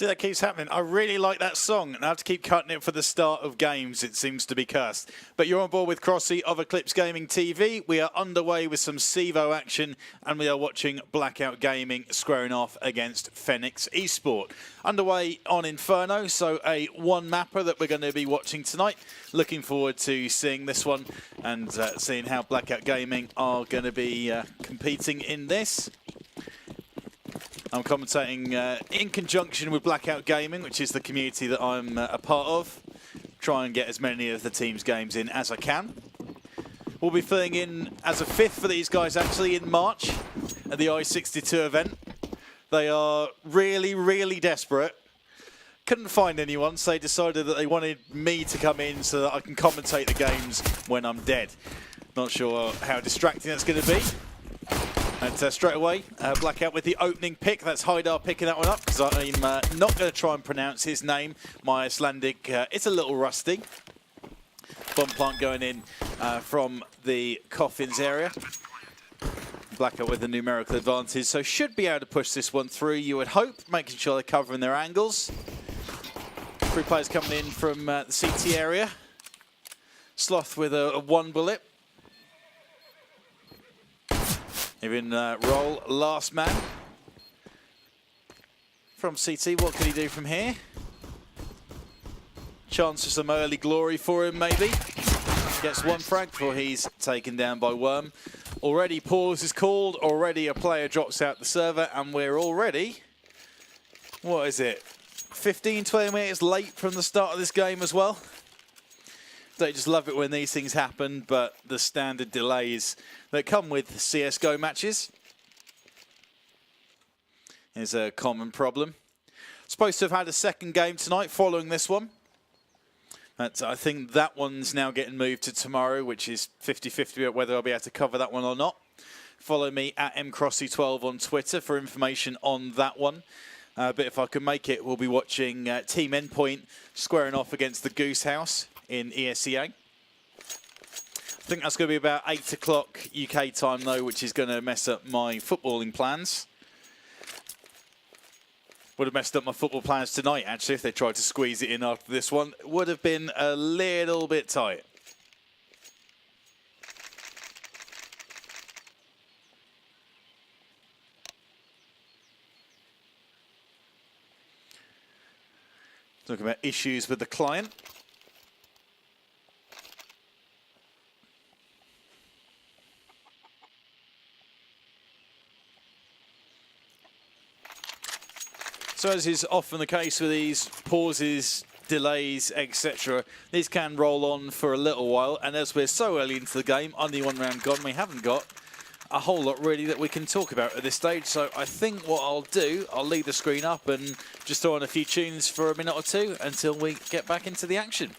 See, that keeps happening. I really like that song, and I have to keep cutting it for the start of games. It seems to be cursed. But you're on board with Crossy of Eclipse Gaming TV. We are underway with some CEVO action, and we are watching Blackout Gaming squaring off against Feniks eSport. Underway on Inferno, so a one-mapper that we're going to be watching tonight. Looking forward to seeing this one and seeing how Blackout Gaming are going to be competing in this. I'm commentating in conjunction with Blackout Gaming, which is the community that I'm a part of. Try and get as many of the team's games in as I can. We'll be filling in as a fifth for these guys actually in March at the I-62 event. They are really, really desperate. Couldn't find anyone, so they decided that they wanted me to come in so that I can commentate the games when I'm dead. Not sure how distracting that's going to be. And straight away, Blackout with the opening pick. That's Haidar picking that one up because I'm not going to try and pronounce his name. My Icelandic, it's a little rusty. Bomb plant going in from the coffins area. Blackout with the numerical advantage, so should be able to push this one through, you would hope, making sure they're covering their angles. Three players coming in from the CT area. Sloth with a one bullet. Even roll last man from CT. What can he do from here? Chance for some early glory for him, maybe. Gets one frag before he's taken down by Worm. Already pause is called. Already a player drops out the server, and we're already, what is it, 15, 20 minutes late from the start of this game as well. They just love it when these things happen, but the standard delays that come with CSGO matches is a common problem. Supposed to have had a second game tonight following this one. But I think that one's now getting moved to tomorrow, which is 50-50 whether I'll be able to cover that one or not. Follow me at mcrossy12 on Twitter for information on that one. But if I can make it, we'll be watching Team Endpoint squaring off against the Goose House in ESEA. I think that's going to be about 8 o'clock UK time though, which is going to mess up my footballing plans. Would have messed up my football plans tonight actually if they tried to squeeze it in after this one. Would have been a little bit tight. Talking about issues with the client. So as is often the case with these pauses, delays, etc., these can roll on for a little while, and as we're so early into the game, only one round gone, we haven't got a whole lot really that we can talk about at this stage. So I think what I'll do, I'll leave the screen up and just throw on a few tunes for a minute or two until we get back into the action.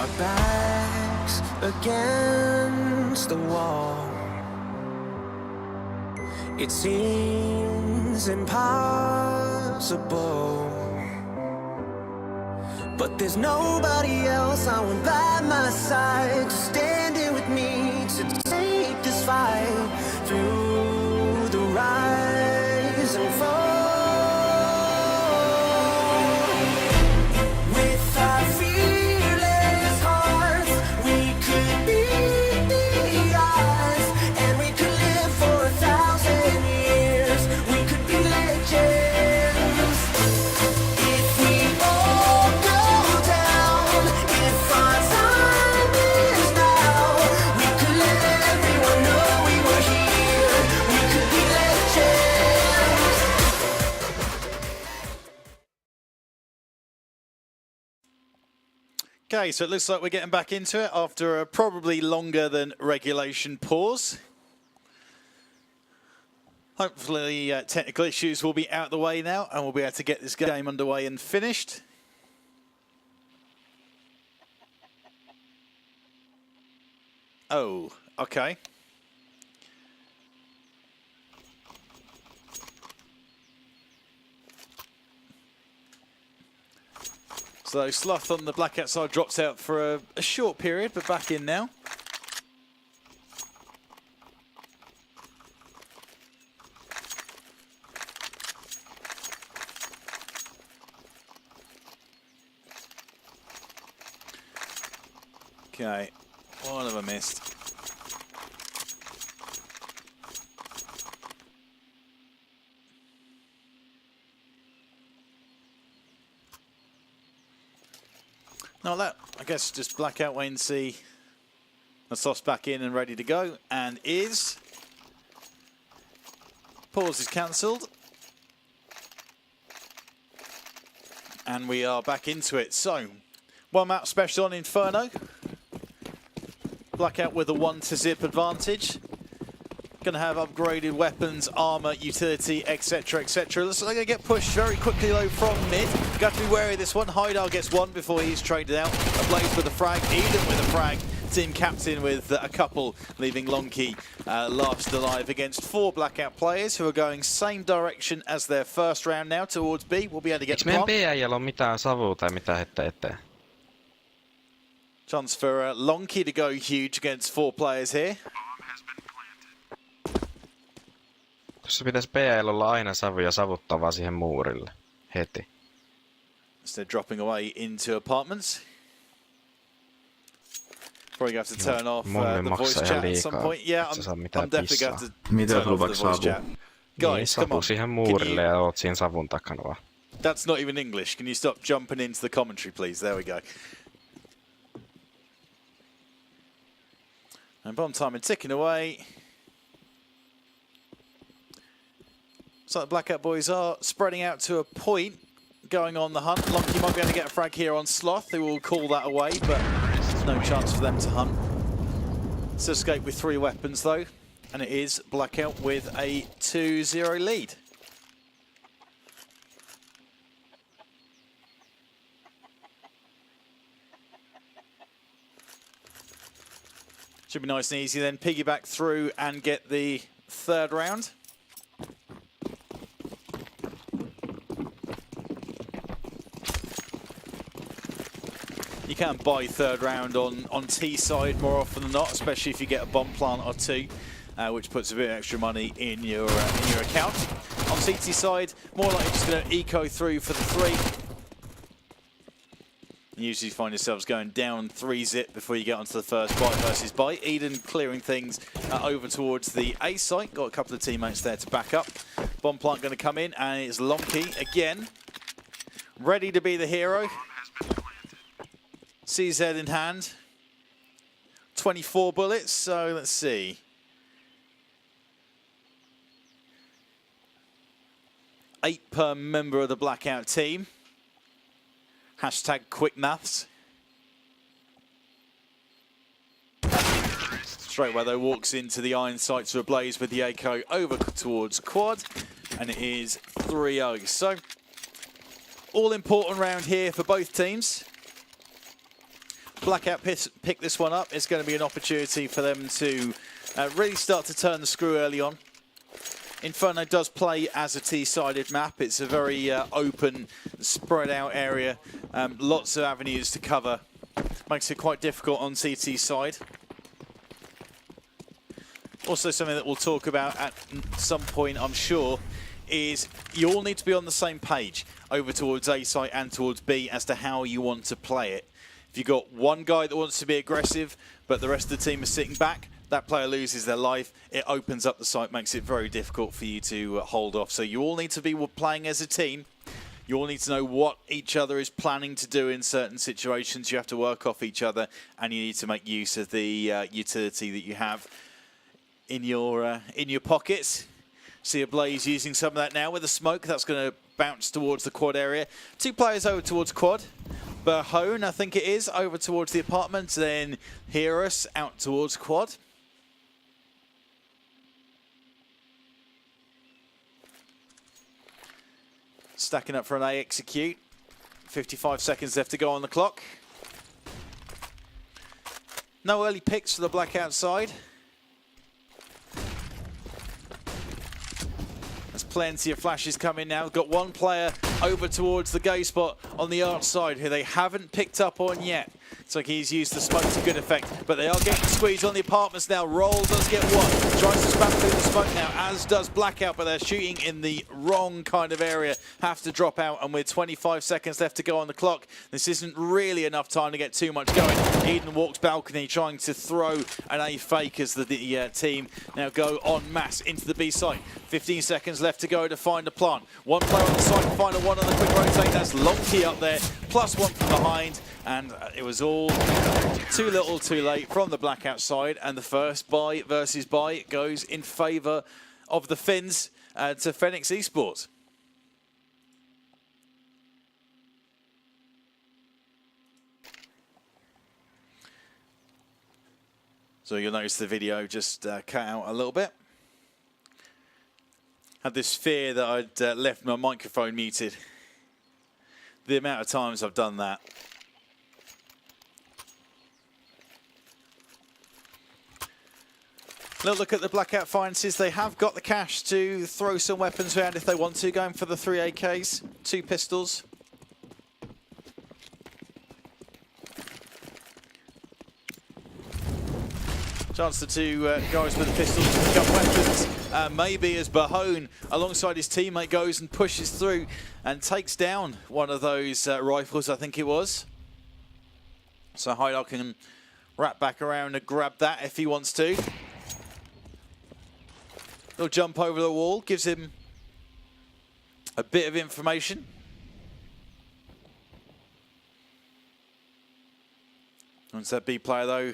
Our backs against the wall. It seems impossible, but there's nobody else I want by my side to stand in with me to take this fight through the rise and fall. With our fearless hearts, we could beat the odds, and we could live for 1,000 years. We could be legends if we all go down. If our time is now, we could let everyone know we were here. We could be legends. Okay, so it looks like we're getting back into it after a probably longer than regulation pause. Hopefully technical issues will be out of the way now and we'll be able to get this game underway and finished. Oh, okay. So Sloth on the Blackout side drops out for a short period, but back in now. Okay, what have I missed? No, that, I guess, just Blackout, wait and see. The Sloth's back in and ready to go, and is. Pause is cancelled. And we are back into it. So, one map special on Inferno. Blackout with a 1-to-zip advantage. Going to have upgraded weapons, armor, utility, etc, etc. Looks like they're going to get pushed very quickly low from mid. Got to be wary of this one. Haidar gets one before he's traded out. Ablaze with a frag, Eden with a frag. Team captain with a couple, leaving Lonky last alive against 4 Blackout players who are going same direction as their first round now towards B. We'll be able to get the meidän B-äijällä on mitään savua tai mitään hettä eteen? Chance for Lonky to go huge against 4 players here. Tuossa pitäisi B-äijällä olla aina savu ja savuttavaa siihen muurille. Heti. So they're dropping away into apartments. Probably going to have to turn off the voice chat at some point. Yeah, I'm definitely going to have to turn off the voice chat. Guys, come on. Siihen muurille ja oot siinä savun takana vaan. That's not even English. Can you stop jumping into the commentary, please? There we go. And bomb timing ticking away. So the Blackout boys are spreading out to a point, going on the hunt. Lonky might be able to get a frag here on Sloth. They will call that away, but there's no chance for them to hunt. It's escape with 3 weapons though, and it is Blackout with a 2-0 lead. Should be nice and easy then. Piggyback through and get the 3rd round. You can buy 3rd round on T side more often than not, especially if you get a bomb plant or 2, which puts a bit of extra money in your account. On CT side, more likely just going to eco through for the 3. You usually find yourselves going down 3-zip before you get onto the first bite versus bite. Eden clearing things over towards the A site. Got a couple of teammates there to back up. Bomb plant going to come in, and it's Lonky again, ready to be the hero. CZ in hand. 24 bullets, so let's see. 8 per member of the Blackout team. Hashtag quick maths. Straight away though, walks into the iron sight to Ablaze with the Echo over towards quad, and it is 3-0. So, all important round here for both teams. Blackout pick this one up, it's going to be an opportunity for them to really start to turn the screw early on. Inferno does play as a T-sided map. It's a very open, spread out area. Lots of avenues to cover. Makes it quite difficult on CT's side. Also something that we'll talk about at some point, I'm sure, is you all need to be on the same page over towards A site and towards B as to how you want to play it. If you've got one guy that wants to be aggressive, but the rest of the team is sitting back, that player loses their life. It opens up the site, makes it very difficult for you to hold off. So you all need to be playing as a team. You all need to know what each other is planning to do in certain situations. You have to work off each other, and you need to make use of the utility that you have in your pockets. See a Blaze using some of that now with a smoke. That's going to bounce towards the quad area. 2 players over towards quad. Berhone, I think it is, over towards the apartment. Then Heros out towards quad. Stacking up for an A execute. 55 seconds left to go on the clock. No early picks for the Blackout side. There's plenty of flashes coming now. Got one player over towards the go spot on the arch side who they haven't picked up on yet. It's like he's used the smoke to good effect, but they are getting squeezed on the apartments now. Roll does get one. Tries to spam through the smoke now, as does Blackout, but they're shooting in the wrong kind of area. Have to drop out, and with 25 seconds left to go on the clock, this isn't really enough time to get too much going. Eden walks balcony, trying to throw an A fake as the team now go en masse into the B site. 15 seconds left to go to find a plant. One player on the site, final one on the quick rotate. That's Lonky up there, plus one from behind. And it was all too little too late from the Blackout side, and the first buy versus buy goes in favour of the Finns to Feniks eSport. So you'll notice the video just cut out a little bit. Had this fear that I'd left my microphone muted. The amount of times I've done that. Little look at the Blackout finances. They have got the cash to throw some weapons around if they want to, going for the 3 AKs, 2 pistols. Chance to 2 guys with the pistols to pick up weapons. Maybe as Berhone, alongside his teammate, goes and pushes through and takes down one of those rifles, I think it was. So Hydar can wrap back around and grab that if he wants to. He'll jump over the wall, gives him a bit of information. Once that B player, though,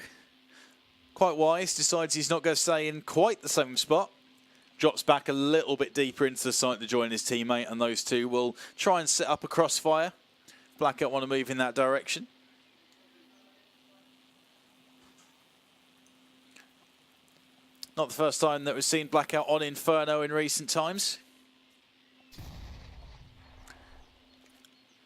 quite wise, decides he's not going to stay in quite the same spot. Drops back a little bit deeper into the site to join his teammate, and those two will try and set up a crossfire. Blackout want to move in that direction. Not the first time that we've seen Blackout on Inferno in recent times.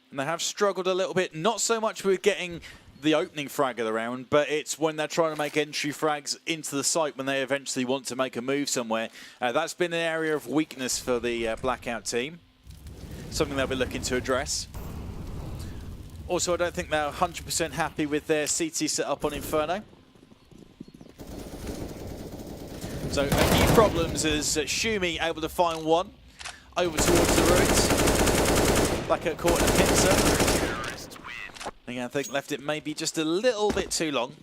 And they have struggled a little bit, not so much with getting the opening frag of the round, but it's when they're trying to make entry frags into the site when they eventually want to make a move somewhere. That's been an area of weakness for the Blackout team. Something they'll be looking to address. Also, I don't think they're 100% happy with their CT setup on Inferno. So a few problems as Shumi able to find one over towards the ruins. Blackout caught in a pincer. I think left it maybe just a little bit too long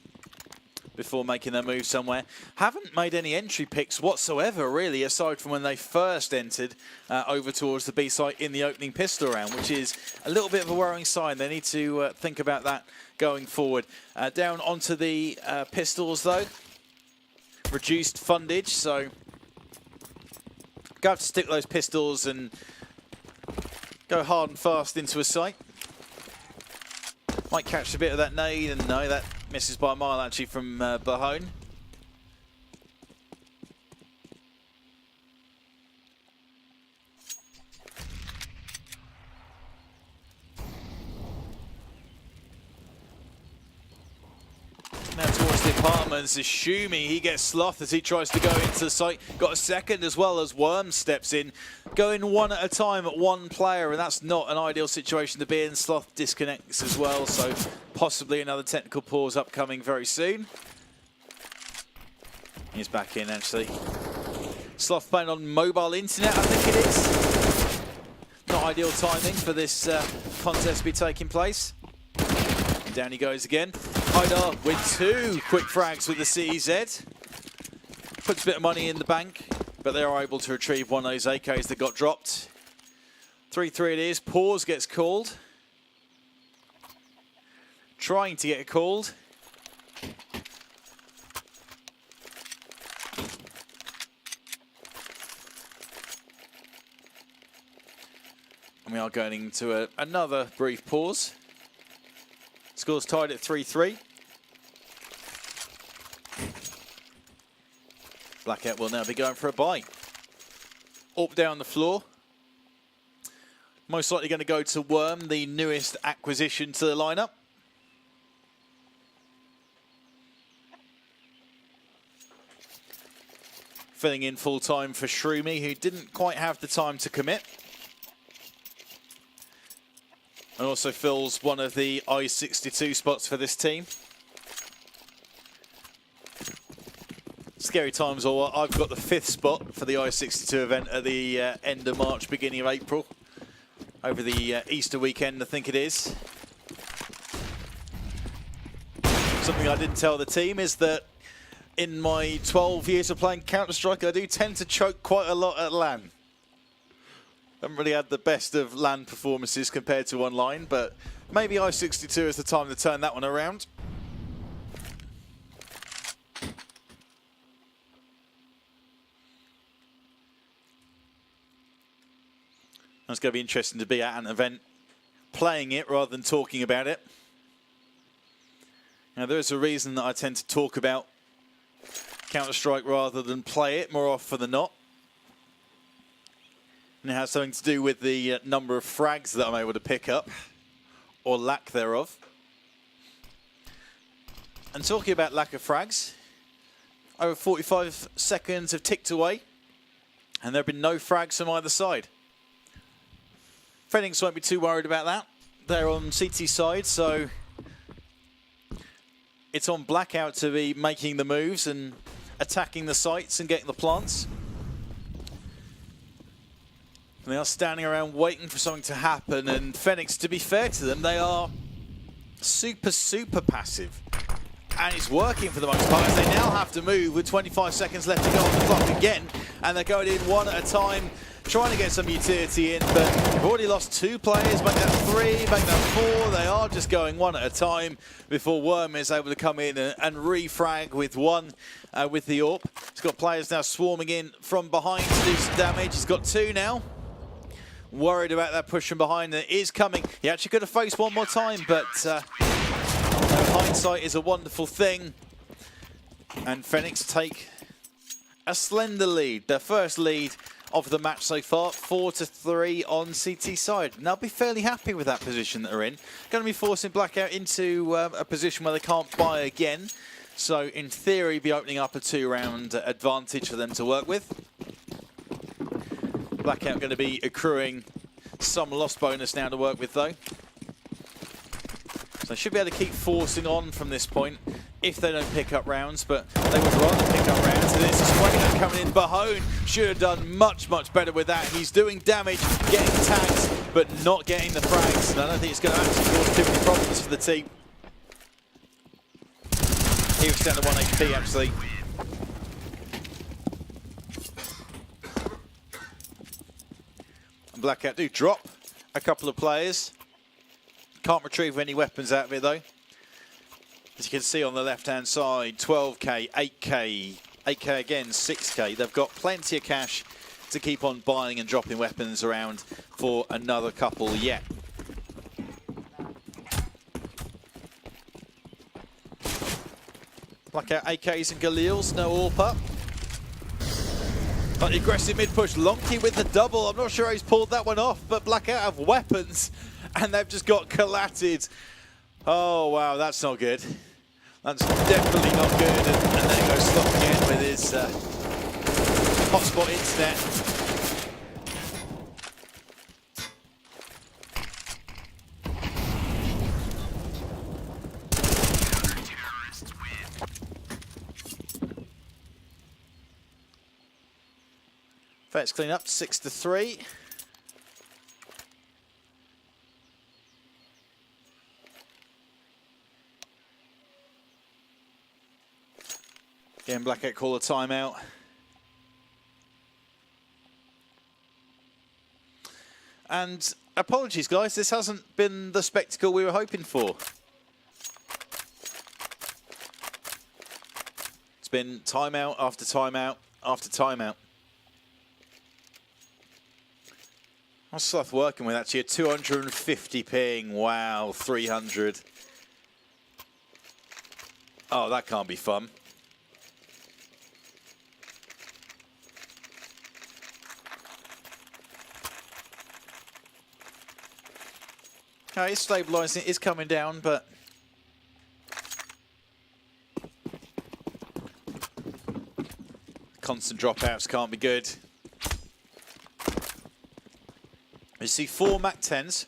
before making their move somewhere. Haven't made any entry picks whatsoever, really, aside from when they first entered over towards the B site in the opening pistol round, which is a little bit of a worrying sign. They need to think about that going forward. Down onto the pistols, though. Reduced fundage, so go have to stick those pistols and go hard and fast into a site. Might catch a bit of that nade, and no, that misses by a mile actually from Berhone. now towards the apartments. Ishumi, he gets sloughed as he tries to go into the site. Got a second as well as Worm steps in. Going one at a time at one player, and that's not an ideal situation to be in. Sloth disconnects as well, so possibly another technical pause upcoming very soon. He's back in, actually. Sloth playing on mobile internet, I think it is. Not ideal timing for this contest to be taking place. And down he goes again. Haidar with 2 quick frags with the CEZ. Puts a bit of money in the bank, but they are able to retrieve one of those AKs that got dropped. 3-3 it is. Pause gets called. Trying to get it called. And we are going into another brief pause. Score's tied at 3-3. Blackout will now be going for a buy. Up down the floor. Most likely going to go to Worm, the newest acquisition to the lineup. Filling in full time for Shroomy, who didn't quite have the time to commit. And also fills one of the I-62 spots for this team. Scary times, or I've got the 5th spot for the I-62 event at the end of March, beginning of April. Over the Easter weekend, I think it is. Something I didn't tell the team is that in my 12 years of playing Counter-Strike, I do tend to choke quite a lot at LAN. Haven't really had the best of LAN performances compared to online, but maybe I-62 is the time to turn that one around. It's going to be interesting to be at an event playing it rather than talking about it. Now, there is a reason that I tend to talk about Counter-Strike rather than play it more often than not. And it has something to do with the number of frags that I'm able to pick up, or lack thereof. And talking about lack of frags, over 45 seconds have ticked away, and there have been no frags from either side. Feniks won't be too worried about that. They're on CT side, so it's on Blackout to be making the moves and attacking the sites and getting the plants. And they are standing around waiting for something to happen, and Feniks, to be fair to them, they are super, super passive. And it's working for the most part, as they now have to move with 25 seconds left to go on the clock again. And they're going in one at a time, trying to get some utility in, but they've already lost 2 players, make that 3, make that 4. They are just going one at a time before Worm is able to come in and refrag with 1 with the AWP. He's got players now swarming in from behind to do some damage. He's got 2 now. Worried about that push from behind that is coming. He actually could have faced one more time, but hindsight is a wonderful thing. And Feniks take a slender lead, their first lead of the match so far, 4-3 on CT side. And they'll be fairly happy with that position that they're in. Going to be forcing Blackout into a position where they can't buy again. So in theory, be opening up a 2-round advantage for them to work with. Blackout going to be accruing some loss bonus now to work with, though. So they should be able to keep forcing on from this point if they don't pick up rounds, but they would rather pick up rounds. And it's Sprainer coming in. Bahone should have done much, much better with that. He's doing damage, getting tags, but not getting the frags. And I don't think it's going to actually cause too many problems for the team. He was down to 1 HP, actually. Blackout do drop a couple of players. Can't retrieve any weapons out of it, though. As you can see on the left-hand side, 12k, 8k, 8k again, 6k. They've got plenty of cash to keep on buying and dropping weapons around for another couple yet. Blackout AKs and Galils, no AWP up. But the aggressive mid-push, Lonky with the double. I'm not sure he's pulled that one off, but Blackout have weapons, and they've just got collatted. Oh, wow, that's not good. That's definitely not good. And there goes Slot again with his hotspot internet. Feniks clean up 6-3. Again, Blackout call a timeout. And apologies, guys, this hasn't been the spectacle we were hoping for. It's been timeout after timeout after timeout. What's Sloth working with actually? A 250 ping. Wow, 300. Oh, that can't be fun. Okay, it's stabilising, it's coming down, but constant dropouts can't be good. You see 4 MAC-10s.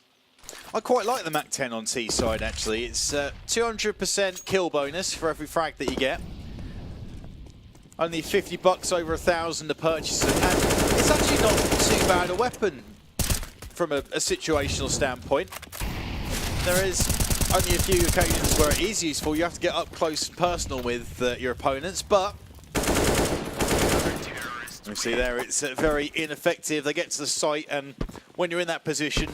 I quite like the MAC-10 on T side actually. It's 200% kill bonus for every frag that you get. Only $50 over 1,000 to purchase it. And it's actually not too bad a weapon from a situational standpoint. There is only a few occasions where it is useful. You have to get up close and personal with your opponents, but we see there it's very ineffective. They get to the site, and when you're in that position,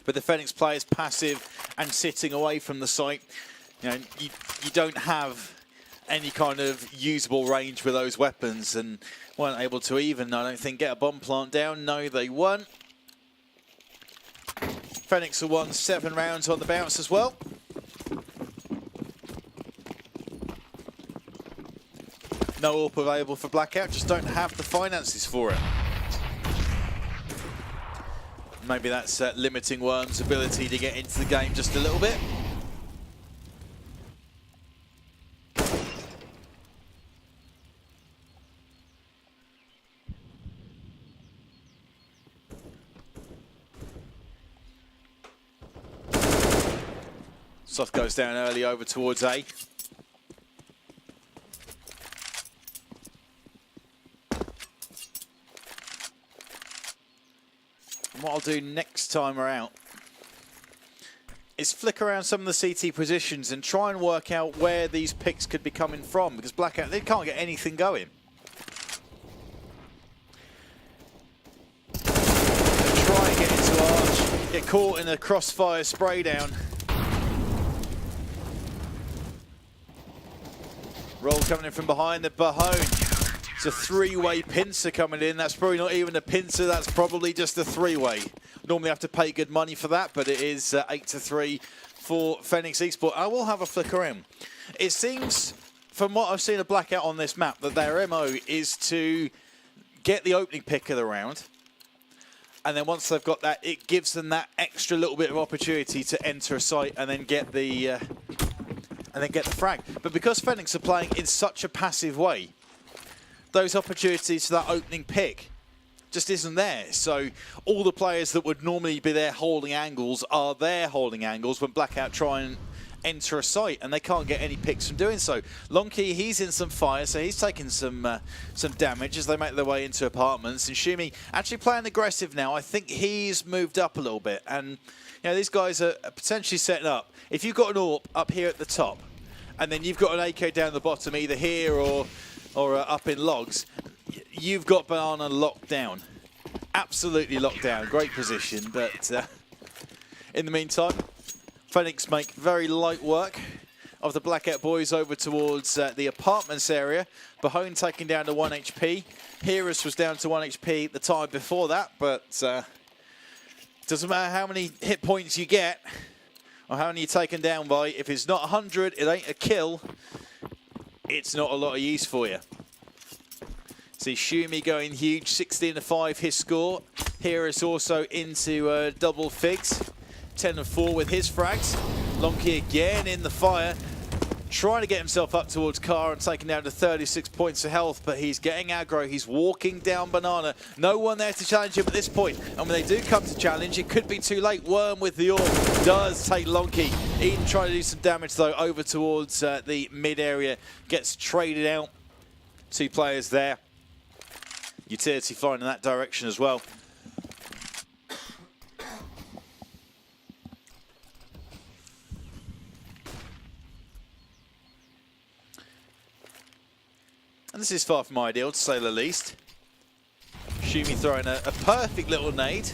with the Feniks players passive and sitting away from the site, you know, you don't have any kind of usable range with those weapons, and weren't able to even, I don't think, get a bomb plant down. No, they weren't. Feniks have won 7 rounds on the bounce as well. No AWP available for Blackout, just don't have the finances for it. Maybe that's limiting Worm's ability to get into the game just a little bit. Soft goes down early over towards A. And what I'll do next time around is flick around some of the CT positions and try and work out where these picks could be coming from, because Blackout, they can't get anything going. They try and get into Arch, get caught in a crossfire spray down. Roll coming in from behind the Bahone. It's a 3-way pincer coming in. That's probably not even a pincer, that's probably just a 3-way. Normally have to pay good money for that, but it is 8-3 for Feniks eSport. I will have a flick around. It seems, from what I've seen of Blackout on this map, that their MO is to get the opening pick of the round. And then once they've got that, it gives them that extra little bit of opportunity to enter a site and then get the frag. But because Feniks are playing in such a passive way, those opportunities for that opening pick just isn't there. So all the players that would normally be there holding angles are there holding angles when Blackout try and enter a site, and they can't get any picks from doing so. Longkey, he's in some fire, so he's taking some damage as they make their way into apartments. And Shumi actually playing aggressive now. I think he's moved up a little bit, and you know, these guys are potentially setting up. If you've got an AWP up here at the top, and then you've got an AK down the bottom, either here or up in logs, you've got Banana locked down. Absolutely locked down. Great position, but in the meantime, Feniks make very light work of the Blackout boys over towards the apartments area. Bahone taking down to 1 HP. Heros was down to 1 HP the time before that, but doesn't matter how many hit points you get or how many you're taken down by. If it's not 100, it ain't a kill. It's not a lot of use for you. See Shumi going huge, 16-5 his score. Heros also into double figs, 10-4 with his frags. Longkey again in the fire. trying to get himself up towards Car and taking down to 36 points of health, but he's getting aggro. He's walking down Banana. No one there to challenge him at this point. And when they do come to challenge, it could be too late. Worm with the orb does take Lonky. Eden trying to do some damage, though, over towards the mid area. Gets traded out. 2 players there. Utility flying in that direction as well. And this is far from ideal, to say the least. Shumi throwing a perfect little nade.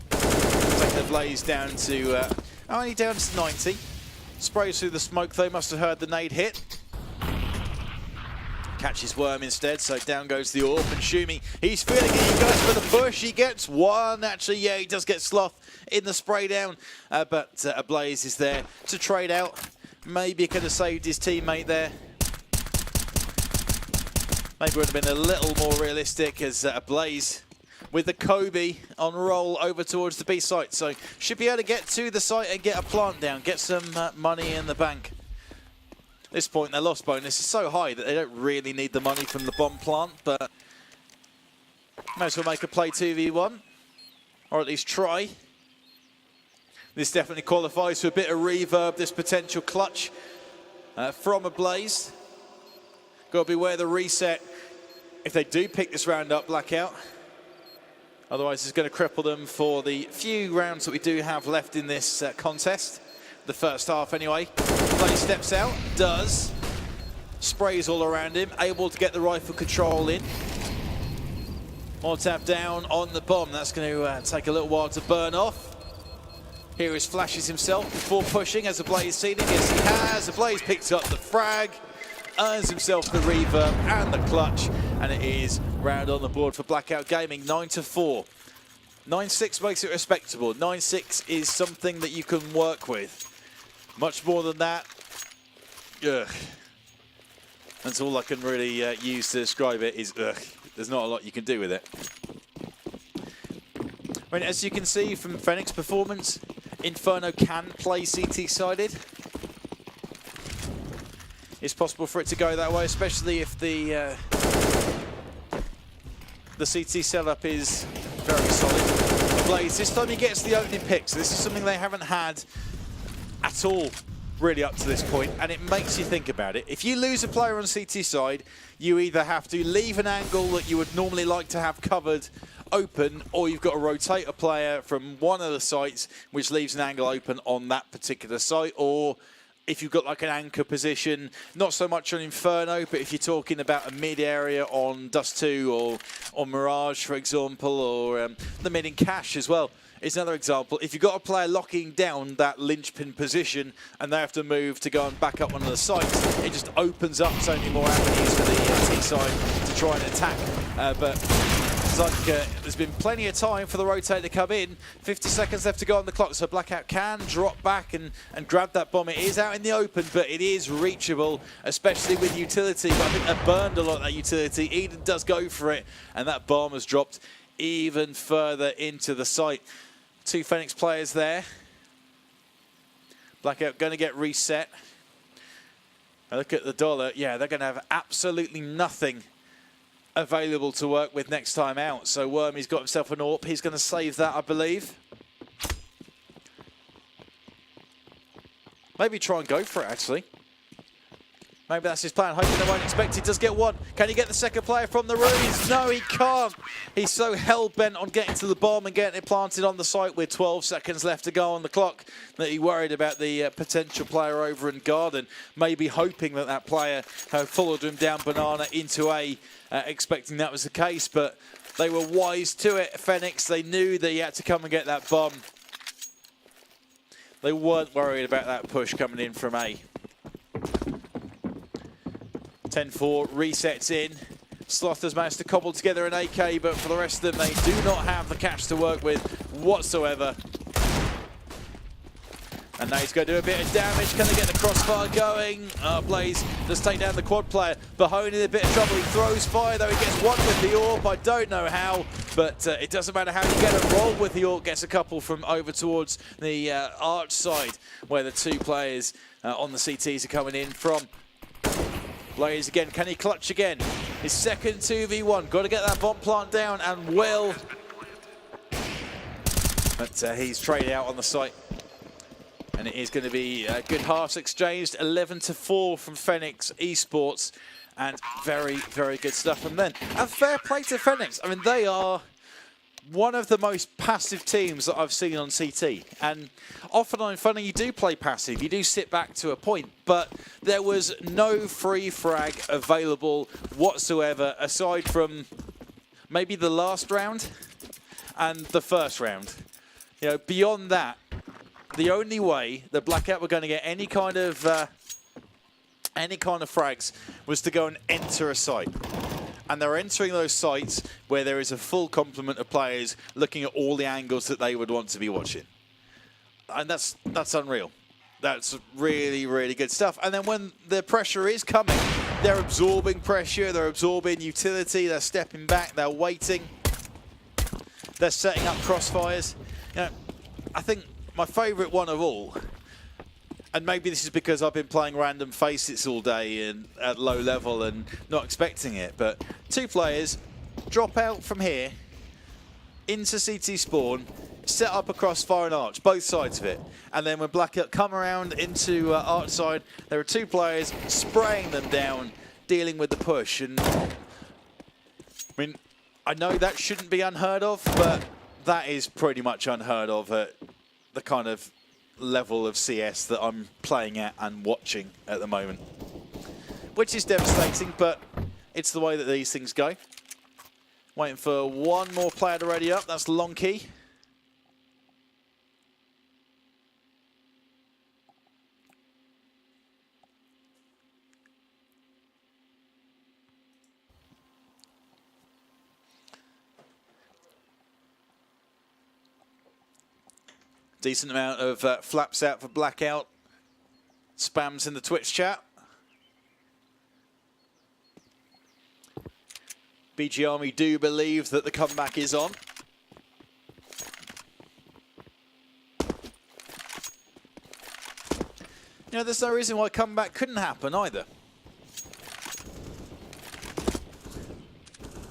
Taking the Blaze down to, only down to 90. Sprays through the smoke though, must have heard the nade hit. Catches Worm instead, so down goes the orb, and Shumi, he's feeling it, he goes for the push, he gets one, actually, yeah, he does get Sloth in the spray down, but a Blaze is there to trade out. Maybe he could have saved his teammate there. Maybe would have been a little more realistic as a Blaze with the Kobe on roll over towards the B site. So should be able to get to the site and get a plant down, get some money in the bank. At this point, their loss bonus is so high that they don't really need the money from the bomb plant, but might as well make a play 2v1, or at least try. This definitely qualifies for a bit of reverb, this potential clutch from a Blaze. Got to beware the reset if they do pick this round up, Blackout. Otherwise, it's going to cripple them for the few rounds that we do have left in this contest. The first half, anyway. Blaze steps out, does. Sprays all around him, able to get the rifle control in. Molotov down on the bomb. That's going to take a little while to burn off. Here is Flashes himself before pushing. Has the Blaze seen him? Yes, he has. The Blaze picks up the frag. Earns himself the reverb and the clutch, and it is round on the board for Blackout Gaming, 9-4. 9-6 makes it respectable. 9-6 is something that you can work with. Much more than that, ugh. That's all I can really use to describe it is ugh. There's not a lot you can do with it. I mean, as you can see from Feniks' performance, Inferno can play CT-sided. It's possible for it to go that way, especially if the CT setup is very solid. Blaze, this time he gets the opening pick, so this is something they haven't had at all really up to this point, and it makes you think about it. If you lose a player on CT side, you either have to leave an angle that you would normally like to have covered open, or you've got to rotate a player from one of the sites, which leaves an angle open on that particular site, or if you've got like an anchor position, not so much on Inferno, but if you're talking about a mid area on Dust 2 or Mirage, for example, or the mid in Cash as well, is another example. If you've got a player locking down that linchpin position and they have to move to go and back up one of the sites, it just opens up so many more avenues for the T side to try and attack. But it's like there's been plenty of time for the rotate to come in. 50 seconds left to go on the clock, so Blackout can drop back and grab that bomb. It is out in the open, but it is reachable, especially with utility. But I think they burned a lot of that utility. Eden does go for it, and that bomb has dropped even further into the site. 2 Feniks players there. Blackout going to get reset. I look at the dollar. Yeah, they're going to have absolutely nothing available to work with next time out. So Wormy's got himself an AWP. He's going to save that, I believe. Maybe try and go for it, actually. Maybe that's his plan, hoping they won't expect it. Does get one. Can he get the second player from the ruins? No, he can't. He's so hell-bent on getting to the bomb and getting it planted on the site with 12 seconds left to go on the clock that he worried about the potential player over in Garden, maybe hoping that that player followed him down Banana into A, expecting that was the case, but they were wise to it. Feniks, they knew that he had to come and get that bomb. They weren't worried about that push coming in from A. 10-4, resets in. Sloth has managed to cobble together an AK, but for the rest of them, they do not have the catch to work with whatsoever. And now he's going to do a bit of damage. Can they get the crossfire going? Blaze does take down the quad player. Bahone in a bit of trouble. He throws fire, though he gets one with the AWP. I don't know how. But it doesn't matter how you get a roll with the Orc. Gets a couple from over towards the arch side, where the two players on the CTs are coming in from. Blaze again, can he clutch again? His second 2v1, got to get that bomb plant down, and will. But he's traded out on the site. And it is going to be a good halves exchanged. 11-4 from Feniks eSports. And very, very good stuff from them. And fair play to Feniks. I mean, they are one of the most passive teams that I've seen on CT. And often on Inferno, you do play passive. You do sit back to a point. But there was no free frag available whatsoever, aside from maybe the last round and the first round. You know, beyond that, the only way that Blackout were going to get any kind of frags was to go and enter a site. And they're entering those sites where there is a full complement of players looking at all the angles that they would want to be watching. And that's unreal. That's really, really good stuff. And then when the pressure is coming, they're absorbing pressure, they're absorbing utility, they're stepping back, they're waiting. They're setting up crossfires. You know, I think my favourite one of all, and maybe this is because I've been playing random facets all day and at low level and not expecting it, but two players drop out from here into CT spawn, set up a crossfire and arch, both sides of it. And then when Blackout come around into arch side, there are two players spraying them down, dealing with the push. And I mean, I know that shouldn't be unheard of, but that is pretty much unheard of at the kind of level of CS that I'm playing at and watching at the moment. Which is devastating, but it's the way that these things go. Waiting for one more player to ready up, that's Lonky. Decent amount of flaps out for Blackout. Spams in the Twitch chat. BG Army do believe that the comeback is on. You know, there's no reason why comeback couldn't happen either.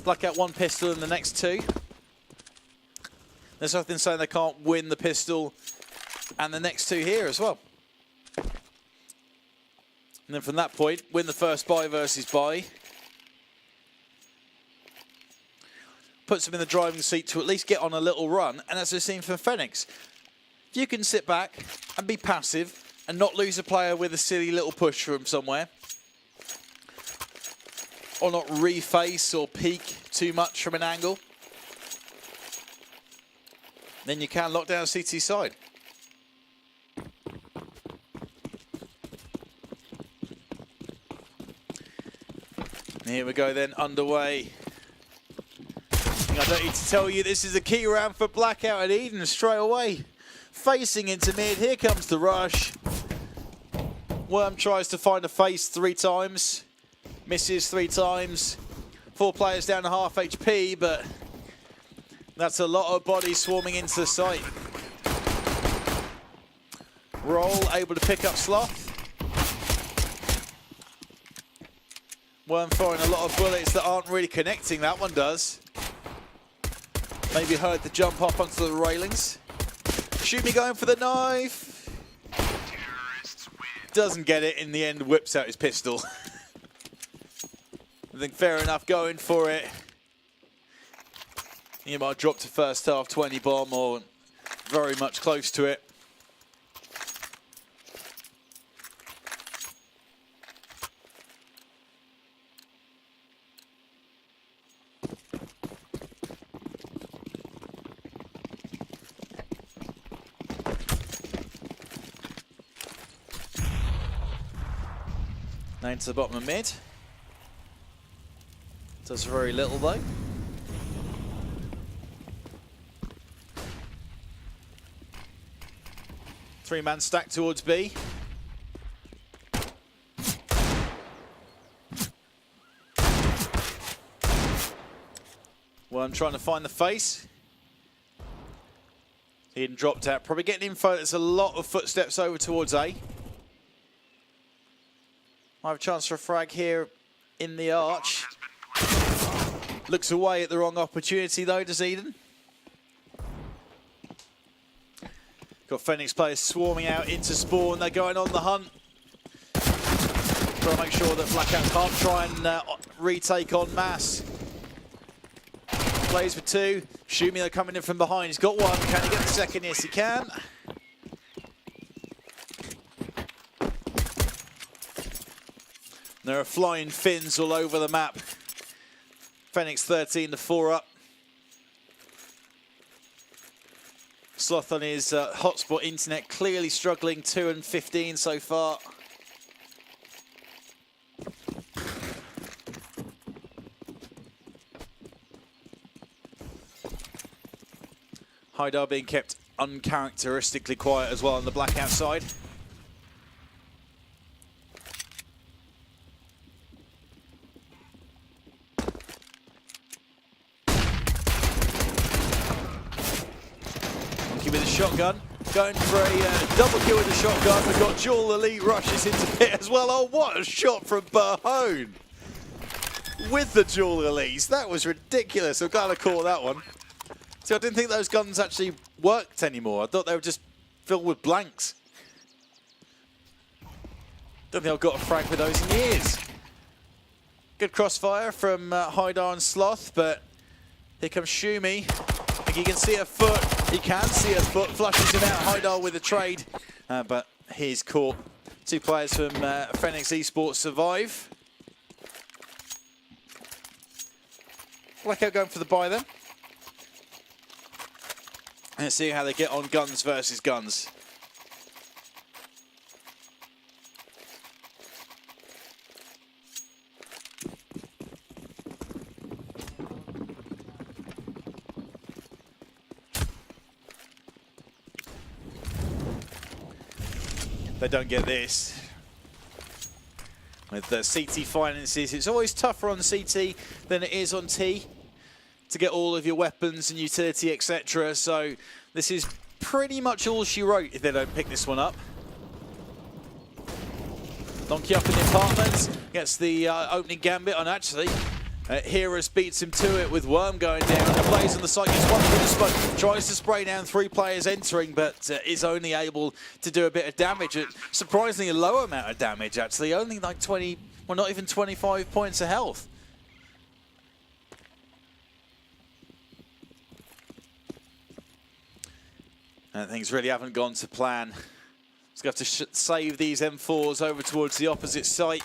Blackout one pistol in the next two. There's nothing saying they can't win the pistol and the next two here as well. And then from that point, win the first buy versus buy. Puts them in the driving seat to at least get on a little run. And as we've seen from Feniks, if you can sit back and be passive and not lose a player with a silly little push from somewhere, or not reface or peek too much from an angle, then you can lock down CT side. Here we go then, underway. I don't need to tell you, this is a key round for Blackout at Eden straight away. Facing into mid, here comes the rush. Worm tries to find a face 3 times. Misses 3 times. 4 players down to half HP, but that's a lot of bodies swarming into the site. Roll, able to pick up Sloth. Worm firing a lot of bullets that aren't really connecting. That one does. Maybe heard the jump up onto the railings. Shoot me going for the knife. Doesn't get it in the end, whips out his pistol. I think fair enough going for it. He might have dropped a first half 20 bomb or very much close to it. Now into the bottom of mid. Does very little though. Three-man stack towards B. Worm trying to find the face. He dropped out. Probably getting info. There's a lot of footsteps over towards A. Might have a chance for a frag here in the arch. Looks away at the wrong opportunity though, does Eden? Got Feniks players swarming out into spawn. They're going on the hunt. Trying to make sure that Blackout can't try and retake on mass. Plays with two. Shumi, they're coming in from behind. He's got one. Can he get the second? Yes, he can. There are flying fins all over the map. Feniks 13-4 up. Sloth on his hotspot internet clearly struggling, 2 and 15 so far. Haidar being kept uncharacteristically quiet as well on the Blackout side. With a shotgun, going for a double kill with a shotgun. We've got Dual Elite rushes into pit as well. Oh, what a shot from Bahone with the Dual Elites. That was ridiculous. I'm glad I caught that one. See, I didn't think those guns actually worked anymore. I thought they were just filled with blanks. Don't think I've got a frag with those in years. Good crossfire from Haidar and Sloth, but here comes Shumi. I think he can see a foot. He can see a foot. Flushes him out. Haidar with a trade, but he's caught. Two players from Feniks eSport survive. Blackout going for the buy then. And see how they get on guns versus guns. They don't get this. With the CT finances, it's always tougher on CT than it is on T to get all of your weapons and utility, etc. So this is pretty much all she wrote if they don't pick this one up. Donkey up in the apartments, gets the opening gambit on actually. Heroes beats him to it with Worm going down. The plays on the side, gets one through the smoke, tries to spray down 3 players entering, but is only able to do a bit of damage. Surprisingly a low amount of damage actually, only like 20, well not even 25 points of health. And things really haven't gone to plan. Just going to have to save these M4s over towards the opposite site.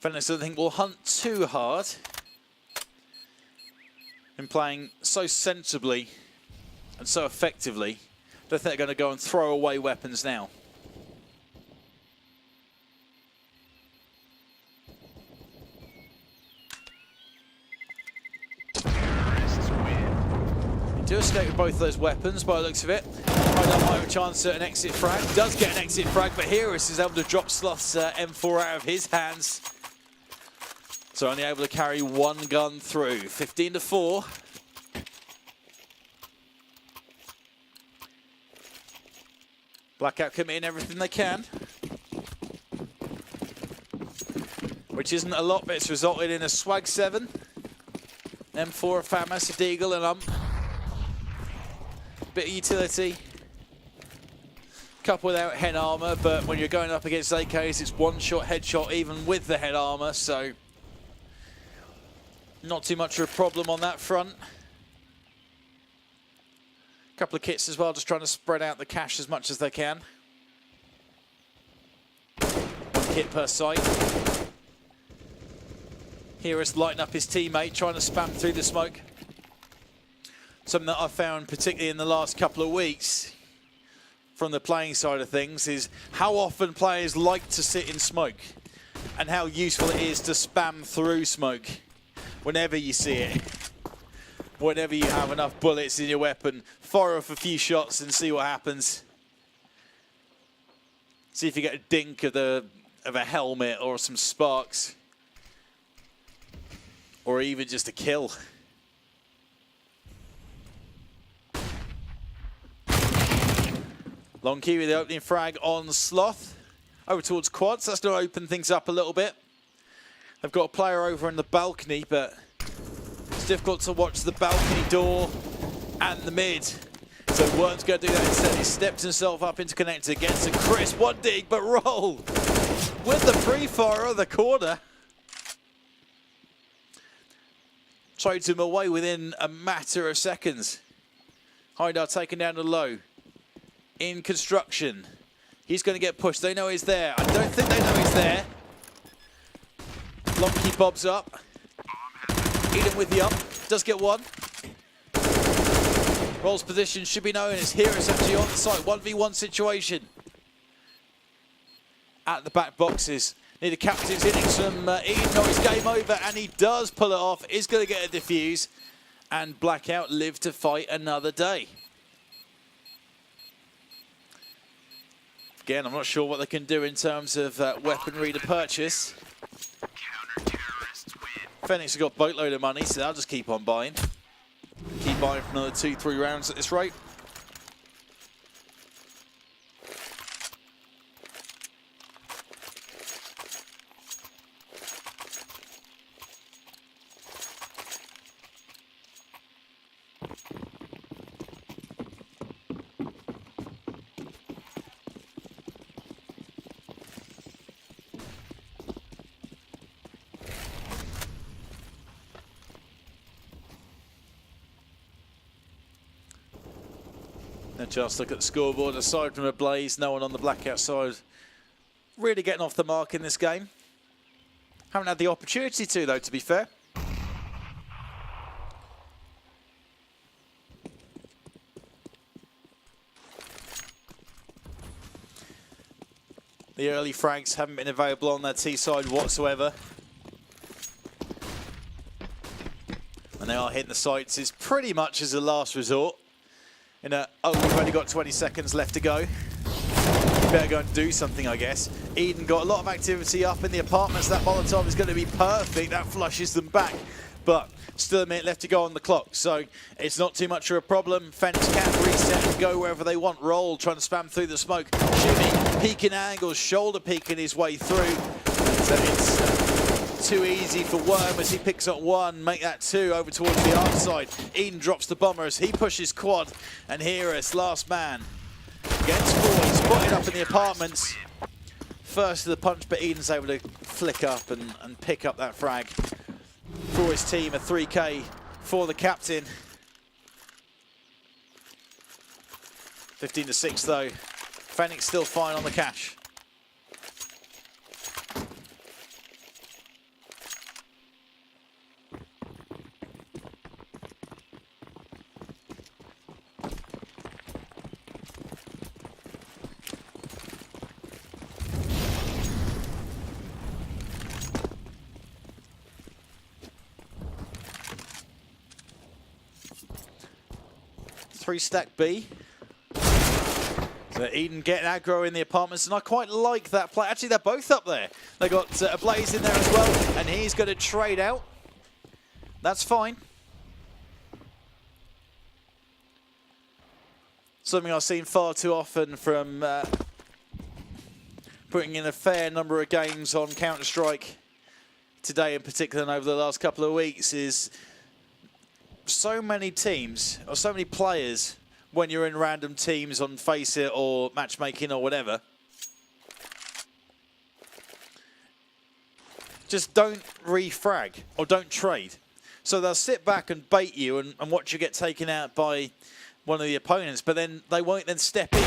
Feniks, I think, will hunt too hard. Been playing so sensibly and so effectively. Don't think they're going to go and throw away weapons now. Do escape with both of those weapons by the looks of it. That might have a chance at an exit frag. Does get an exit frag, but Heroes is able to drop Sloth's M4 out of his hands. So only able to carry one gun through. 15-4. Blackout committing everything they can. Which isn't a lot, but it's resulted in a Swag 7. M4, a FAMAS, a Deagle, and bit of utility. Couple without head armor, but when you're going up against AKs, it's one-shot headshot even with the head armor, so not too much of a problem on that front. Couple of kits as well, just trying to spread out the cash as much as they can. One kit per site. Heroes lighting up his teammate, trying to spam through the smoke. Something that I've found, particularly in the last couple of weeks, from the playing side of things, is how often players like to sit in smoke and how useful it is to spam through smoke whenever you see it. Whenever you have enough bullets in your weapon, fire off a few shots and see what happens. See if you get a dink of a helmet or some sparks. or even just a kill. Long key with the opening frag on Sloth. Over towards Quads. That's going to open things up a little bit. They've got a player over in the balcony, but it's difficult to watch the balcony door and the mid. So Wern's going to do that instead. He steps himself up into connector, gets a crisp one dig, but roll with the pre-fire of the corner. Trades him away within a matter of seconds. Haidar taken down to low. In construction. He's going to get pushed. They know he's there. I don't think they know he's there. Lomkey bobs up. Eden with the up. Does get one. Roll's position should be known as here. It's actually on the site. 1v1 situation. At the back boxes. Need a captain's innings from Eden. No, it's game over. And he does pull it off. Is going to get a defuse. And Blackout live to fight another day. Again, I'm not sure what they can do in terms of weaponry to purchase. Feniks have got a boatload of money, so they'll just keep on buying. Keep buying for another 2-3 rounds at this rate. And just look at the scoreboard. Aside from a Blaze, no one on the Blackout side really getting off the mark in this game. Haven't had the opportunity to, though, to be fair. The early frags haven't been available on their T side whatsoever. And they are hitting the sights is pretty much as a last resort. Oh, we've only got 20 seconds left to go. You better go and do something, I guess. Eden got a lot of activity up in the apartments. That Molotov is going to be perfect. That flushes them back. But still a minute left to go on the clock. So it's not too much of a problem. Feniks can reset and go wherever they want. Roll, trying to spam through the smoke. Jimmy, peeking angles, shoulder peeking his way through. So it's too easy for Worm as he picks up one, make that two over towards the arc side. Eden drops the bomber as he pushes quad, and here is last man against four. He's spotted up in the apartments. First to the punch, but Eden's able to flick up and pick up that frag for his team. A 3K for the captain. 15-6 though. Feniks still fine on the cash. Three-stack B. So Eden getting aggro in the apartments, and I quite like that play. Actually, they're both up there. They got a Blaze in there as well, and he's going to trade out. That's fine. Something I've seen far too often from putting in a fair number of games on Counter-Strike today in particular and over the last couple of weeks is so many teams or so many players when you're in random teams on Face It or matchmaking or whatever. Just don't refrag or don't trade. So they'll sit back and bait you and watch you get taken out by one of the opponents, but then they won't then step in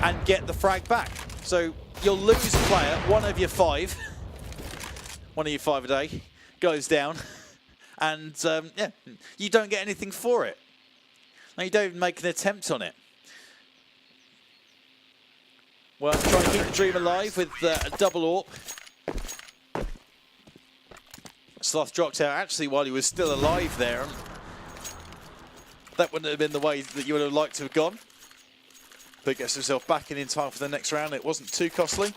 and get the frag back. So you'll lose a player, one of your five a day goes down. And yeah, you don't get anything for it. Now you don't even make an attempt on it. Well, trying to keep the dream alive with a double AWP. Sloth dropped out actually while he was still alive there. That wouldn't have been the way that you would have liked to have gone. But gets himself back in time for the next round. It wasn't too costly.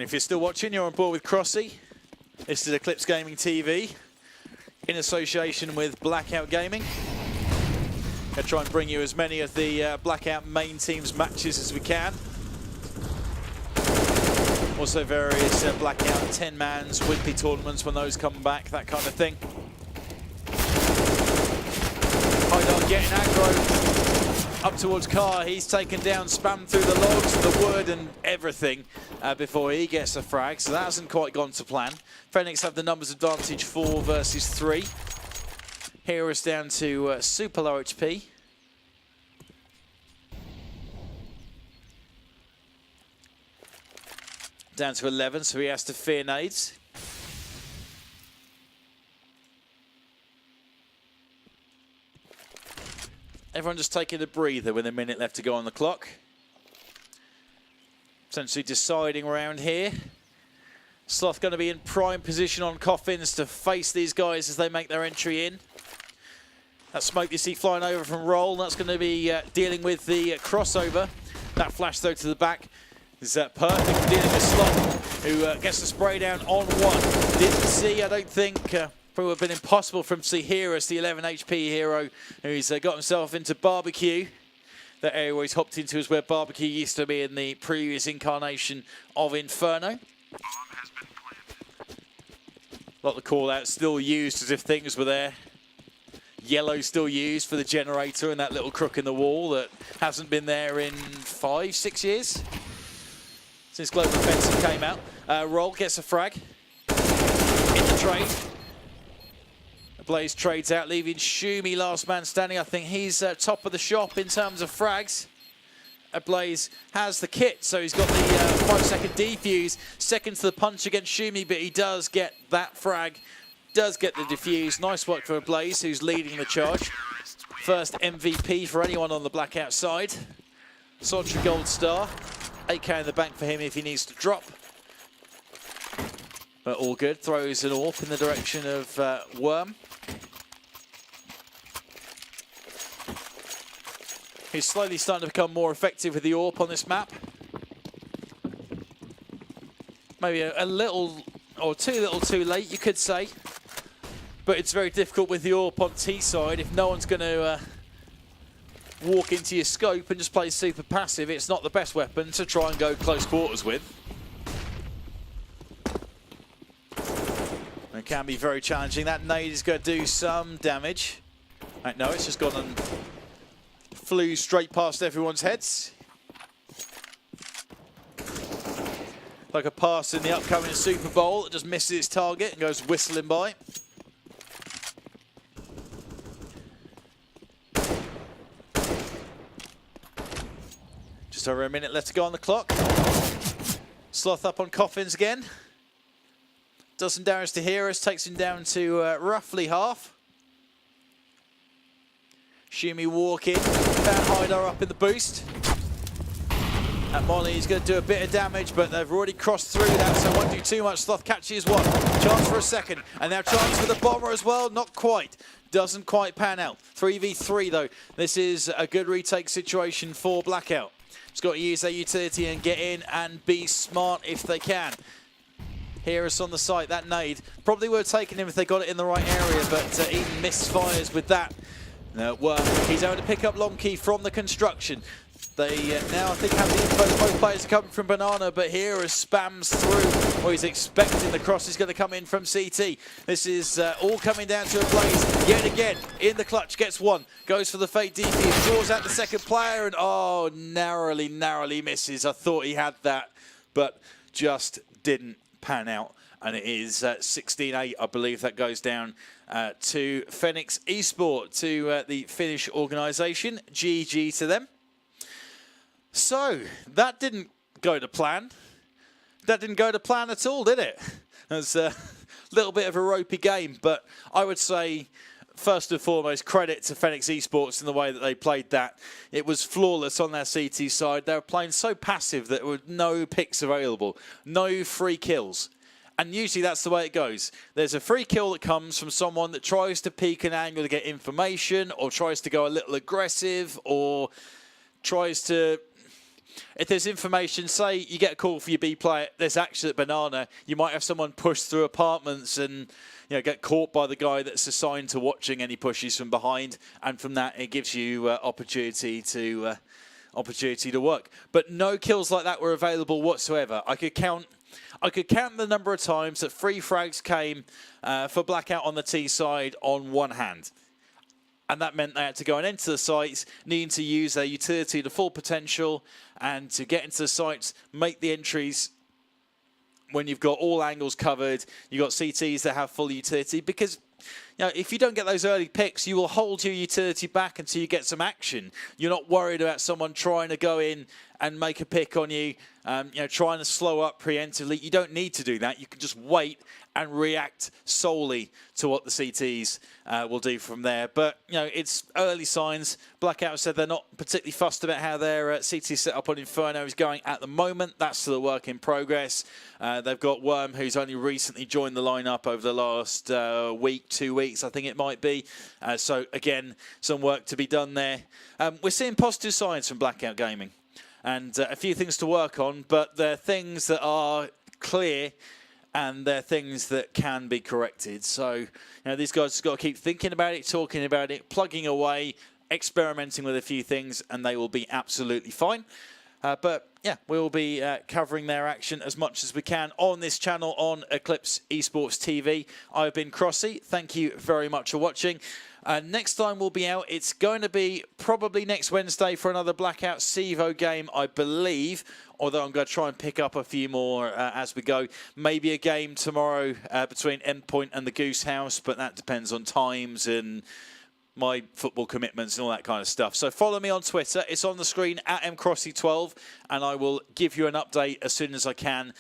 And if you're still watching, you're on board with Crossy. This is Eclipse Gaming TV in association with Blackout Gaming. Gonna try and bring you as many of the Blackout main team's matches as we can. Also various Blackout 10-mans, weekly tournaments when those come back, that kind of thing. Haidar getting aggro up towards Car. He's taken down, spammed through the logs, the wood and everything before he gets a frag. So that hasn't quite gone to plan. Feniks have the numbers advantage 4 versus 3. Here is down to super low HP. Down to 11, so he has to fear nades. Everyone just taking a breather with a minute left to go on the clock. Essentially deciding around here. Sloth going to be in prime position on coffins to face these guys as they make their entry in. That smoke you see flying over from Roll, that's going to be dealing with the crossover. That flash though to the back is perfect for dealing with Sloth, who gets the spray down on one. Didn't see, I don't think, probably would have been impossible for him to see Heros, the 11 HP hero, who's got himself into Barbecue. That area where he's hopped into is where Barbecue used to be in the previous incarnation of Inferno. A lot of the call-outs still used as if things were there. Yellow still used for the generator and that little crook in the wall that hasn't been there in 5, 6 years. Since Global Offensive came out. Roll gets a frag in the trade. Blaze trades out, leaving Shumi last man standing. I think he's top of the shop in terms of frags. Blaze has the kit, so he's got the 5-second defuse. Second to the punch against Shumi, but he does get that frag. Does get the defuse. Nice work for Blaze, who's leading the charge. First MVP for anyone on the Blackout side. Sotra Gold Star. 8k in the bank for him if he needs to drop. But all good. Throws an AWP in the direction of Worm. He's slowly starting to become more effective with the AWP on this map. Maybe a little or too little too late, you could say. But it's very difficult with the AWP on T side if no one's going to walk into your scope and just play super passive. It's not the best weapon to try and go close quarters with. It can be very challenging. That nade is going to do some damage. Right, no, it's just gone and flew straight past everyone's heads. Like a pass in the upcoming Super Bowl that just misses its target and goes whistling by. Just over a minute left to go on the clock. Sloth up on coffins again. Doesn't damage to Heroes, takes him down to roughly half. Shumi walking, found Haidar up in the boost. That Molly is going to do a bit of damage, but they've already crossed through that, so won't do too much. Sloth catches one. Chance for a second, and now chance for the bomber as well. Not quite. Doesn't quite pan out. 3v3 though. This is a good retake situation for Blackout. Just got to use their utility and get in and be smart if they can. Heros on the site, that nade. Probably would have taken him if they got it in the right area, but even misfires with that. No, well, he's able to pick up long key from the construction. They now, I think, have the info that both players are coming from Banana, but Heros spams through. Well, he's expecting the cross is going to come in from CT. This is all coming down to a Blaze. Yet again, in the clutch, gets one. Goes for the fake defuse, draws out the second player, and oh, narrowly misses. I thought he had that, but just didn't pan out. And it is 16-8, I believe, that goes down to Feniks eSport, to the Finnish organisation. GG to them. So, that didn't go to plan. That didn't go to plan at all, did it? It was a little bit of a ropey game, but I would say, first and foremost, credit to Feniks eSports in the way that they played that. It was flawless on their CT side. They were playing so passive that there were no picks available, no free kills. And usually that's the way it goes. There's a free kill that comes from someone that tries to peek an angle to get information, or tries to go a little aggressive, or tries to if there's information, say you get a call for your B player, there's action at Banana, you might have someone push through apartments and get caught by the guy that's assigned to watching any pushes from behind, and from that it gives you opportunity to work. But no kills like that were available whatsoever. I could count the number of times that free frags came for Blackout on the T side on one hand. And that meant they had to go and enter the sites, needing to use their utility to full potential, and to get into the sites, make the entries when you've got all angles covered. You've got CTs that have full utility, because if you don't get those early picks, you will hold your utility back until you get some action. You're not worried about someone trying to go in and make a pick on you, trying to slow up preemptively. You don't need to do that. You can just wait and react solely to what the CTs will do from there. But, it's early signs. Blackout said they're not particularly fussed about how their CT setup on Inferno is going at the moment. That's still a work in progress. They've got Worm, who's only recently joined the lineup over the last week, 2 weeks, I think it might be. So, again, some work to be done there. We're seeing positive signs from Blackout Gaming, and a few things to work on, but they're things that are clear and they're things that can be corrected. So, these guys have got to keep thinking about it, talking about it, plugging away, experimenting with a few things, and they will be absolutely fine. But yeah, we'll be covering their action as much as we can on this channel on Eclipse Esports TV. I've been Crossy. Thank you very much for watching. Next time we'll be out, it's going to be probably next Wednesday for another Blackout CEVO game, I believe. Although I'm going to try and pick up a few more as we go. Maybe a game tomorrow between Endpoint and the Goose House, but that depends on times and my football commitments and all that kind of stuff. So follow me on Twitter. It's on the screen at mcrossy12, and I will give you an update as soon as I can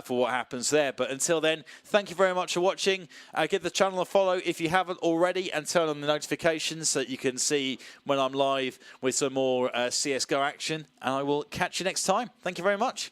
for what happens there. But until then, thank you very much for watching. Give the channel a follow if you haven't already, and turn on the notifications so that you can see when I'm live with some more CSGO action. And I will catch you next time. Thank you very much.